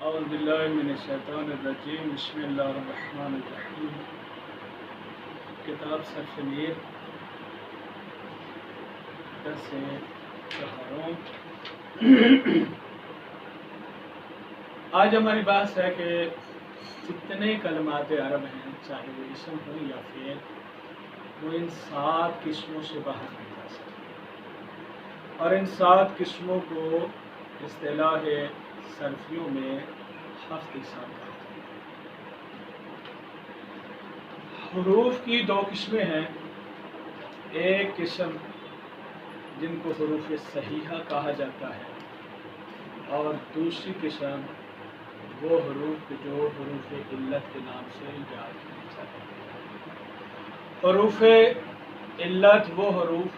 اعوذ باللہ من الشیطان الرجیم بسم اللہ الرحمن الرحیم۔ کتاب صرف میر درس چہاروں۔ آج ہماری بات ہے کہ جتنے کلمات عرب ہیں، چاہے وہ اسم ہو یا فعل، وہ ان 7 قسموں سے باہر نہیں جا سکتے، اور ان 7 قسموں کو اصطلاح صرفیوں میں 7 اقسام کہا جاتا ہے۔ حروف کی 2 قسمیں ہیں، ایک قسم جن کو حروف صحیحہ کہا جاتا ہے، اور دوسری قسم وہ حروف جو حروف علت کے نام سے یاد کیے جاتے ہیں۔ حروف علت وہ حروف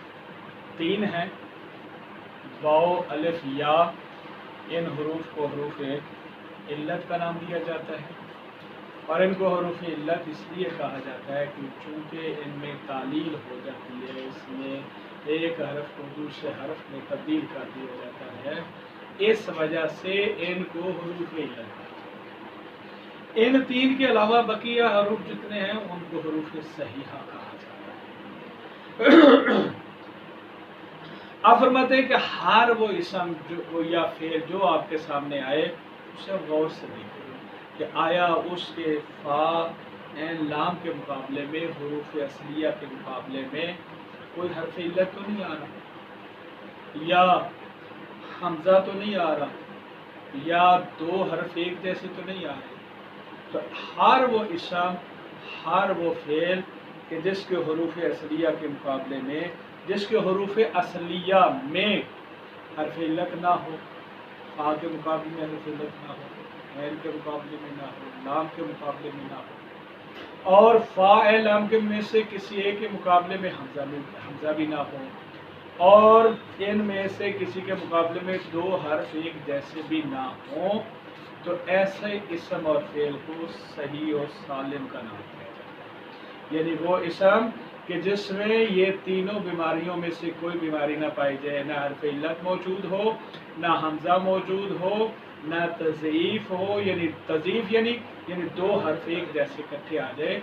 3 ہیں، واو، الف، یا۔ ان حروف کو حروف علت کا نام دیا جاتا ہے، اور ان کو حروف علت اس لیے کہا جاتا ہے کہ چونکہ ان میں تعلیل ہو جاتی ہے، اس میں ایک حرف کو دوسرے حرف میں تبدیل کر دیا جاتا ہے، اس وجہ سے ان کو حروف علت کہا جاتا ہے۔ ان 3 کے علاوہ بقیہ حروف جتنے ہیں ان کو حروف صحیحہ کہا جاتا ہے۔ آپ فرماتے ہیں کہ ہر وہ اسم یا فعل جو آپ کے سامنے آئے اسے غور سے دیکھیں کہ آیا اس کے فا، عین، لام کے مقابلے میں، حروف اصلیہ کے مقابلے میں کوئی حرف علت تو نہیں آ رہا، یا حمزہ تو نہیں آ رہا، یا 2 حرف ایک جیسے تو نہیں آ رہے۔ تو ہر وہ اسم، ہر وہ فعل کہ جس کے حروف اصلیہ کے مقابلے میں، جس کے حروف اصلیہ میں حرف علت نہ ہو، فا کے مقابلے میں حرف علت نہ ہو، عین کے مقابلے میں نہ ہو، لام کے مقابلے میں نہ ہو، اور فا، عین، لام کے میں سے کسی ایک کے مقابلے میں حمزہ بھی نہ ہو، اور ان میں سے کسی کے مقابلے میں 2 حرف ایک جیسے بھی نہ ہوں، تو ایسے اسم اور فعل کو صحیح اور سالم کا نام دیا جاتا ہے۔ یعنی وہ اسم کہ جس میں یہ تینوں بیماریوں میں سے کوئی بیماری نہ پائی جائے، نہ حرف علت موجود ہو، نہ حمزہ موجود ہو، نہ تضعیف ہو، یعنی تضعیف یعنی 2 حرف ایک جیسے اکٹھے آ جائے،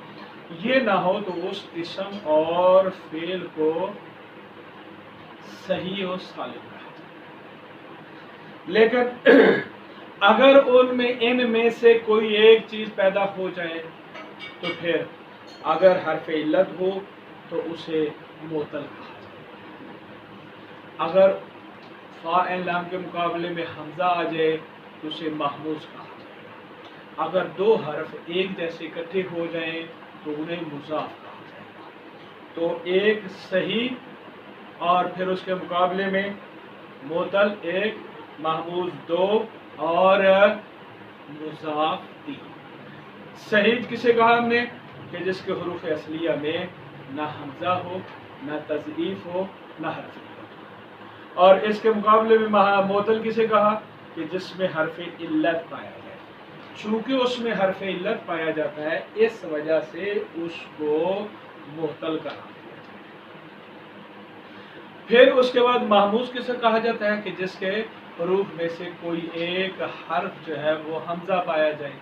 یہ نہ ہو تو اس اسم اور فعل کو صحیح اور سالم کہا جائے۔ لیکن اگر ان میں سے کوئی ایک چیز پیدا ہو جائے تو پھر اگر حرف علت ہو تو اسے معطل کہا جائے، اگر فا، عین، لام کے مقابلے میں حمزہ آ جائے تو اسے محموز کہا جائے، اگر 2 حرف ایک جیسے اکٹھے ہو جائیں تو انہیں مضاف کہا جائے۔ تو ایک صحیح اور پھر اس کے مقابلے میں معطل 1، محموز 2 اور مضاف 3۔ صحیح کسے کہا ہم نے کہ جس کے حروف اصلیہ میں نہ حمزہ ہو، نہ تضعیف ہو، نہ حرف علت ہو، اور اس کے مقابلے میں معطل کسے کہا کہ جس میں حرف علت پایا جائے۔ چونکہ اس میں حرف علت پایا جاتا ہے اس وجہ سے اس کو معطل کا نام دیا جاتا ہے۔ پھر اس کے بعد محموز کسے کہا جاتا ہے کہ جس کے حروف میں سے کوئی ایک حرف جو ہے وہ حمزہ پایا جائے،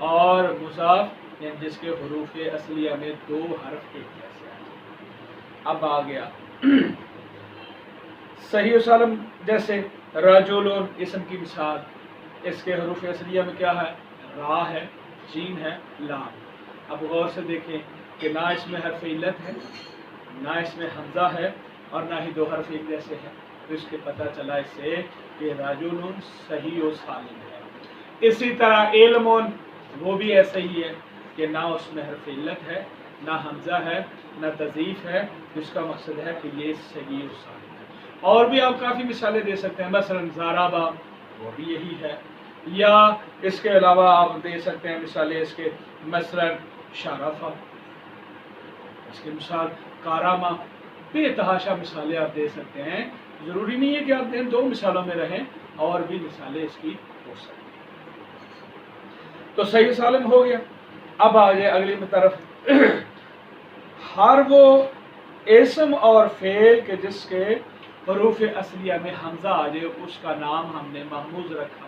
اور مضاف یعنی جس کے حروف اصلیہ میں 2 حرف ایک جیسے آئے۔ اب آ گیا صحیح و سالم، جیسے رجل اسم کی مثال، اس کے حروف اصلیہ میں کیا ہے؟ را ہے، جیم ہے، لام۔ اب غور سے دیکھیں کہ نہ اس میں حرف علت ہے، نہ اس میں حمزہ ہے، اور نہ ہی 2 حرف ایک جیسے ہیں، تو اس کے پتہ چلا اس سے کہ رجل صحیح و سالم ہے۔ اسی طرح علم، وہ بھی ایسا ہی ہے کہ نہ اس میں حرف علت ہے، نہ حمزہ ہے، نہ تضعیف ہے، جس کا مقصد ہے کہ یہ صحیح و سالم ہے۔ اور بھی آپ کافی مثالیں دے سکتے ہیں، مثلا ضربہ، وہ بھی یہی ہے، یا اس کے علاوہ آپ دے سکتے ہیں مثالیں اس کے، مثلا شرفہ، اس کی مثال کارامہ، بے تحاشا مثالیں آپ دے سکتے ہیں۔ ضروری نہیں ہے کہ آپ ان 2 مثالوں میں رہیں، اور بھی مثالیں اس کی ہو سکتی ہیں۔ تو صحیح سالم ہو گیا۔ اب آگے اگلی طرف، ہر وہ اسم اور فعل کہ جس کے حروف اصلیہ میں حمزہ آ جائے اس کا نام ہم نے محموز رکھا،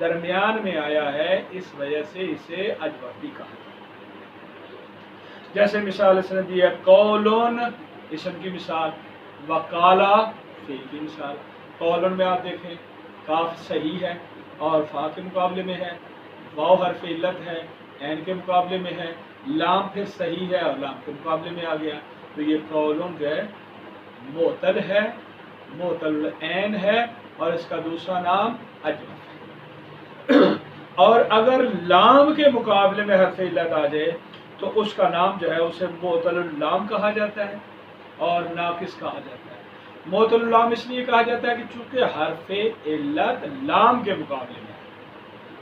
درمیان میں آیا ہے، اس وجہ سے اسے اجوف بھی کہا جاتا ہے۔ جیسے مثال اس نے دی ہے قولون اسم کی مثال، وقالا فعل کی مثال۔ قولون میں آپ دیکھیں کاف صحیح ہے اور فا کے مقابلے میں ہے، واو حرف علت ہے، عین کے مقابلے میں ہے، لام پھر صحیح ہے اور لام کے مقابلے میں آ گیا، تو یہ قولون جو ہے معتل ہے، معتل العین ہے، اور اس کا دوسرا نام اجوف ہے۔ اور اگر لام کے مقابلے میں حرف علت آ جائے تو اس کا نام جو ہے اسے معتل اللام کہا جاتا ہے اور ناقص کہا جاتا ہے۔ معتل اللام اس لیے کہا جاتا ہے کہ چونکہ حرف علت لام کے مقابلے میں ہے،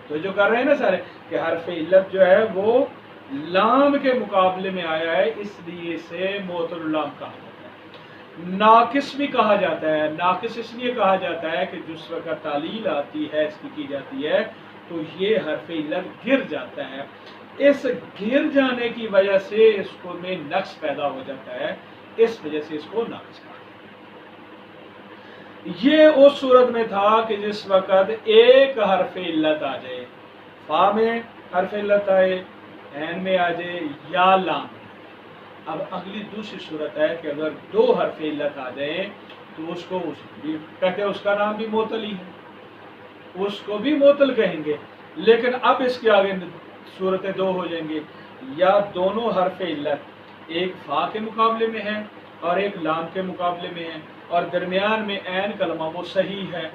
تو جو کر رہے ہیں نا سارے کہ حرف علت جو ہے وہ لام کے مقابلے میں آیا ہے، اس لیے اسے معتل اللام کہا جاتا ہے۔ ناقص بھی کہا جاتا ہے، ناقص اس لیے کہا جاتا ہے کہ جس وقت تعلیل آتی ہے، اس کی جاتی ہے تو یہ حرف علت گر جاتا ہے، اس گر جانے کی وجہ سے اس کو میں نقص پیدا ہو جاتا ہے، اس وجہ سے اس کو ناقص کہا جاتا ہے۔ یہ اس صورت میں تھا کہ جس وقت ایک حرف علت آ جائے، فا میں حرف علت آئے، عین میں آ جائے یا لام۔ اب اگلی دوسری صورت ہے کہ اگر دو حرف علت آ جائیں تو اس کو کہتے ہیں اس کا نام بھی معتل ہی ہے، اس کو بھی معتل کہیں گے، لیکن اب اس کے آگے صورتیں دو ہو جائیں گے، یا دونوں حرف علت ایک فا کے مقابلے میں ہے اور ایک لام کے مقابلے میں ہے، اور درمیان میں عین کلمہ وہ صحیح ہے،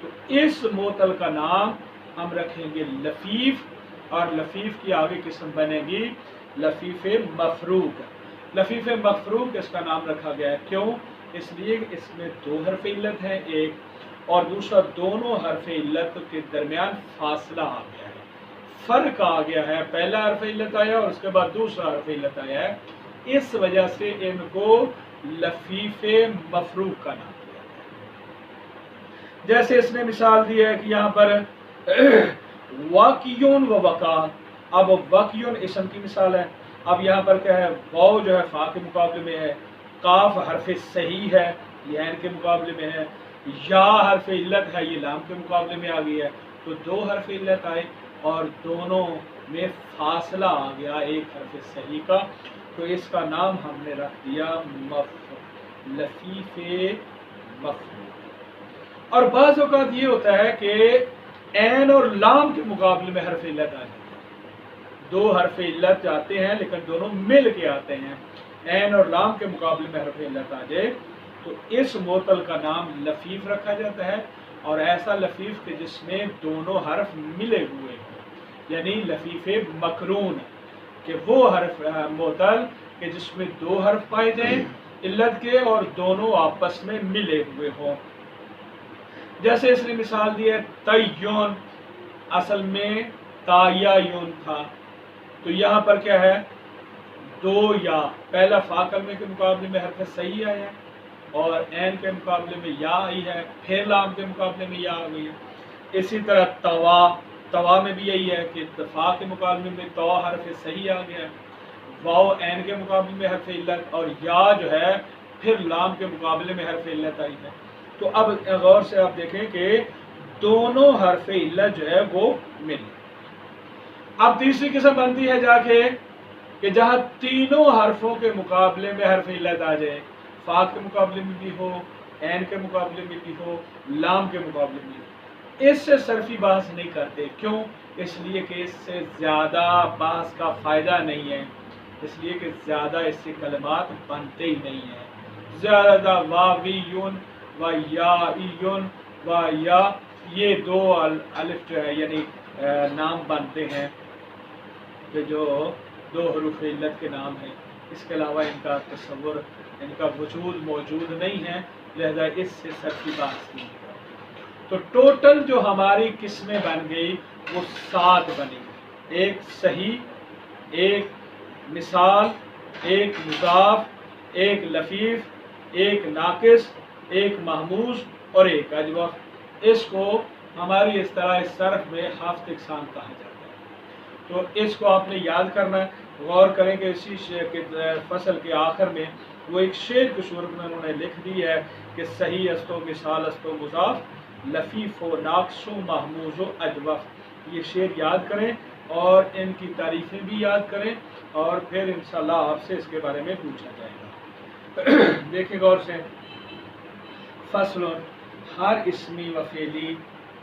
تو اس معتل کا نام ہم رکھیں گے لفیف، اور لفیف کی آگے قسم بنے گی لفیف مفروق۔ لفیف مفروق اس کا نام رکھا گیا ہے، کیوں؟ اس لیے کہ اس میں دو حرف علت ہیں، ایک اور دوسرا دونوں حرف علت کے درمیان فاصلہ آ گیا ہے، فرق آ گیا ہے، پہلا حرف علت آیا اور اس کے بعد دوسرا حرف علت آیا ہے، اس وجہ سے ان کو لفیف مفروق کا نام دیا ہے۔ جیسے اس نے مثال دی ہے کہ یہاں پر واقعون و وقع، اب واقعون اسم کی مثال ہے، اب یہاں پر کیا ہے، واو جو ہے فا کے مقابلے میں ہے، قاف حرف صحیح ہے یہ عین کے مقابلے میں ہے، یا حرف علت ہے یہ لام کے مقابلے میں آ گئی ہے، تو دو حرف علت آئے اور دونوں میں فاصلہ آ گیا ایک حرف صحیح کا، تو اس کا نام ہم نے رکھ دیا لفیف مفروق۔ اور بعض اوقات یہ ہوتا ہے کہ عین اور لام کے مقابلے میں حرف علت آ جاتی ہے، دو حرف علت آتے ہیں لیکن دونوں مل کے آتے ہیں، عین اور لام کے مقابلے میں حرف علت آ جائے تو اس معتل کا نام لفیف رکھا جاتا ہے، اور ایسا لفیف کہ جس میں دونوں حرف ملے ہوئے ہیں، یعنی لفیف مقرون، کہ وہ حرف معتل کہ جس میں دو حرف پائے جائیں علت کے اور دونوں آپس میں ملے ہوئے ہوں۔ جیسے اس نے مثال دی ہے تیون، اصل میں تایا یون تھا، تو یہاں پر کیا ہے، دو یا، پہلا فا کلمے کے مقابلے میں حرف صحیح آیا ہے اور عین کے مقابلے میں یا آئی ہے، پھر لام کے مقابلے میں یا آ گئی ہے۔ اسی طرح توا، توا میں بھی یہی ہے کہ فا کے مقابلے میں تو حرف صحیح آ گیا ہے، واو عین کے مقابلے میں حرف علت، اور یا جو ہے پھر لام کے مقابلے میں حرف علت آئی ہے۔ تو اب غور سے آپ دیکھیں کہ دونوں حرف علت جو ہے وہ مل۔ اب تیسری قسم بنتی ہے جا کے کہ جہاں تینوں حرفوں کے مقابلے میں حرف علت آ جائے، فا کے مقابلے میں بھی ہو، عین کے مقابلے میں بھی ہو، لام کے مقابلے میں بھی ہو، اس سے صرفی بحث نہیں کرتے، کیوں؟ اس لیے کہ اس سے زیادہ بحث کا فائدہ نہیں ہے، اس لیے کہ زیادہ اس سے کلمات بنتے ہی نہیں ہیں، زیادہ واویون و یائیون و یا، یہ دو الف جو ہے یعنی نام بنتے ہیں کہ جو دو حروف علت کے نام ہیں، اس کے علاوہ ان کا تصور، ان کا وجود موجود نہیں ہے، لہذا اس سے صرفی بحث نہیں ہے۔ تو ٹوٹل جو ہماری قسمیں بن گئی وہ 7 بنی، ایک صحیح، ایک مثال، ایک مضاف، ایک لفیف، ایک ناقص، ایک محموز اور ایک اجوف۔ اس کو ہماری اصطلاح صرف میں ہفت اقسام کہا جاتا ہے، تو اس کو آپ نے یاد کرنا ہے۔ غور کریں کہ اسی فصل کے آخر میں وہ ایک شعر کی صورت میں انہوں نے لکھ دی ہے کہ صحیح استو مثال استو مضاف لفیف و ناقص و محموز و اجوف، یہ شعر یاد کریں اور ان کی تعریفیں بھی یاد کریں، اور پھر انشاءاللہ آپ سے اس کے بارے میں پوچھا جائے گا۔ دیکھیں غور سے، فصل، ہر اسمی و فعلی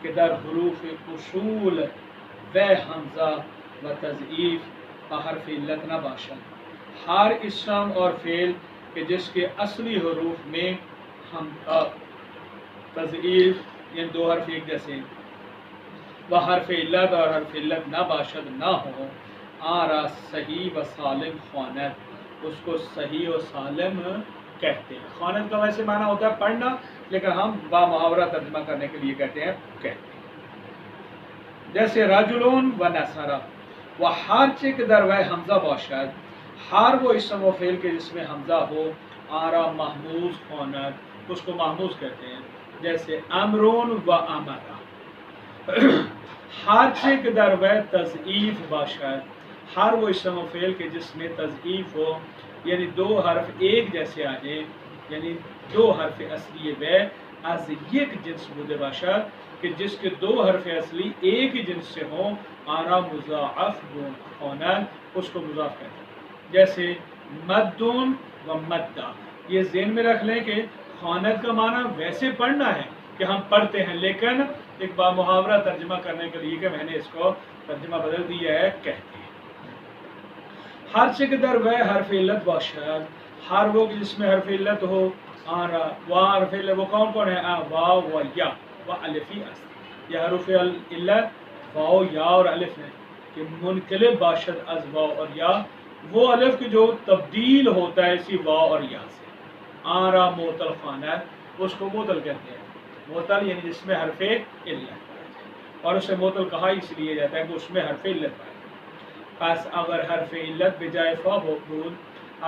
کے در حروف اصول و حمزہ و تضعیف حرف علت نہ باشد، ہر اسم اور فعل کہ جس کے اصلی حروف میں حمزہ تضعیف یعنی دو حرف ایک جیسے و حرف علت اور حرف علت نہ باشد نہ ہو، آرا صحیح و سالم خواند، اس کو صحیح و سالم کہتے ہیں۔ خواند کا ویسے معنی ہوتا ہے پڑھنا، لیکن ہم با محاورہ ترجمہ کرنے کے لیے کہتے ہیں جیسے رجلون و نصرہ، و ہر چک در و حمزہ باشد، ہر وہ اسم و فعل کے جس میں حمزہ ہو، آرا محموز خواند، اس کو محموز کہتے ہیں، جیسے امرون و امرہ۔ ہر چک در و تضعیف باشد، ہر وہ اسم و فعل کے جس میں تضعیف ہو، یعنی دو حرف ایک جیسے آ جائیں، یعنی دو حرف اصلی و از یک جنس بودے باشد، کہ جس کے دو حرف اصلی ایک ہی جنس سے ہوں، آرا مضاعف خواند، اس کو مضاف کہتے ہیں، جیسے مدون و مدہ۔ یہ ذہن میں رکھ لیں کہ خواند کا معنی ویسے پڑھنا ہے کہ ہم پڑھتے ہیں، لیکن ایک با محاورہ ترجمہ کرنے کے لیے کہ میں نے اس کو ترجمہ بدل دیا ہے، کہتے ہیں۔ ہر چک در و حرف علت باشد، ہر وہ جس میں حرف علت ہو، آرا و حرف علت وہ کون کون ہے؟ واو و یا و الفی است، یہ حروف علت واو یا اور الف ہیں کہ منقلب باشد از واو اور یا، وہ الف جو تبدیل ہوتا ہے اسی واو اور یا سے، آرا معطل خواند، اس کو معطل کہتے ہیں، معطل یعنی جس میں حرف علت، اور اسے معطل کہا اس لیے جاتا ہے کہ اس میں حرف علت پائے۔ پس اگر حرف علت بجائے فا مقبول،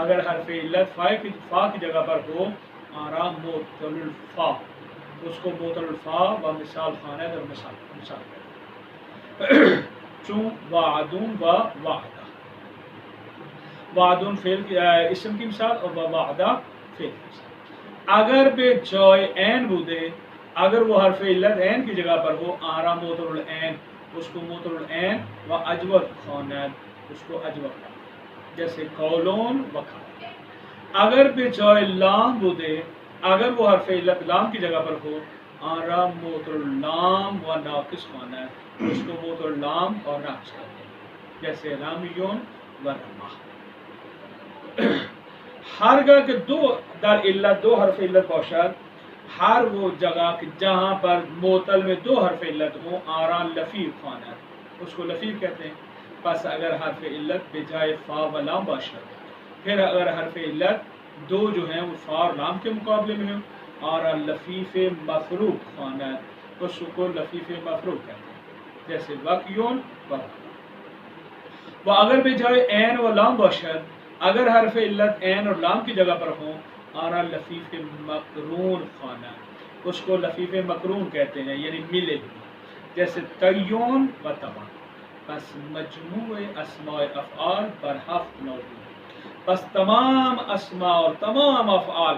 اگر حرف علت فا کی جگہ پر ہو، آرا معطل الفا، اس کو معطل الفا و مثال خواند اور مثال کہتے ہیں، چون وعدون و وعدہ، وعدون فعل اسم کی مثال اور وعدہ فعل کی مثال۔ اگر بے جائے عین بودے، اگر وہ حرف علت عین کی جگہ پر ہو، آرا معطل العین، اس کو معطل العین و اجود خواند، اس کو اجود خواند، جیسے قولون و قول۔ اگر بے جائے لام بودے، اگر وہ حرف علت لام کی جگہ پر ہو، آرا معطل اللام و ناقص خواند، اس کو معطل اللام اور ناقص کہتے ہیں، جیسے رامیون و رما۔ ہرگاہ کے دو در علت دو حرف علت باشد، ہر وہ جگہ جہاں پر معطل میں دو حرف علت ہوں، آرا لفیف خواند، اس کو لفیف کہتے ہیں۔ پس اگر حرف علت بجائے فا و لام باشد، پھر اگر حرف علت دو جو ہیں وہ فا اور لام کے مقابلے میں ہوں، آرا لفیف مفروق خواند، اس کو لفیف مفروق کہتے ہیں، جیسے وقیون و و اگر بجائے عین و لام باشد، اگر حرف علت عین اور لام کی جگہ پر ہوں، آرا لفیف مقرون خواند، اس کو لفیف مقرون کہتے ہیں، یعنی ملے ہوئے، جیسے تیون و تبا۔ پس مجموع اسماء افعال بر ہفت موجود، پس تمام اسماء اور تمام افعال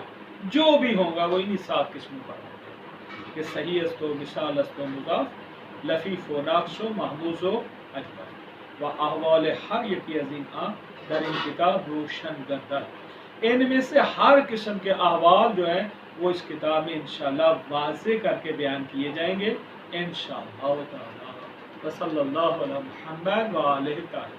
جو بھی ہوں گا وہ انہی 7 قسموں پر ہوں گے، کہ صحیح است و مثال است و مضاف، لفیف و ناقص و محموز و اجمل، و احوال ہر یکی از این در این کتاب روشن گردد، ان میں سے ہر قسم کے احوال جو ہیں وہ اس کتاب میں انشاءاللہ واضح کر کے بیان کیے جائیں گے انشاءاللہ تعالی۔ وصلی اللہ علی محمد و آلہ تعالی۔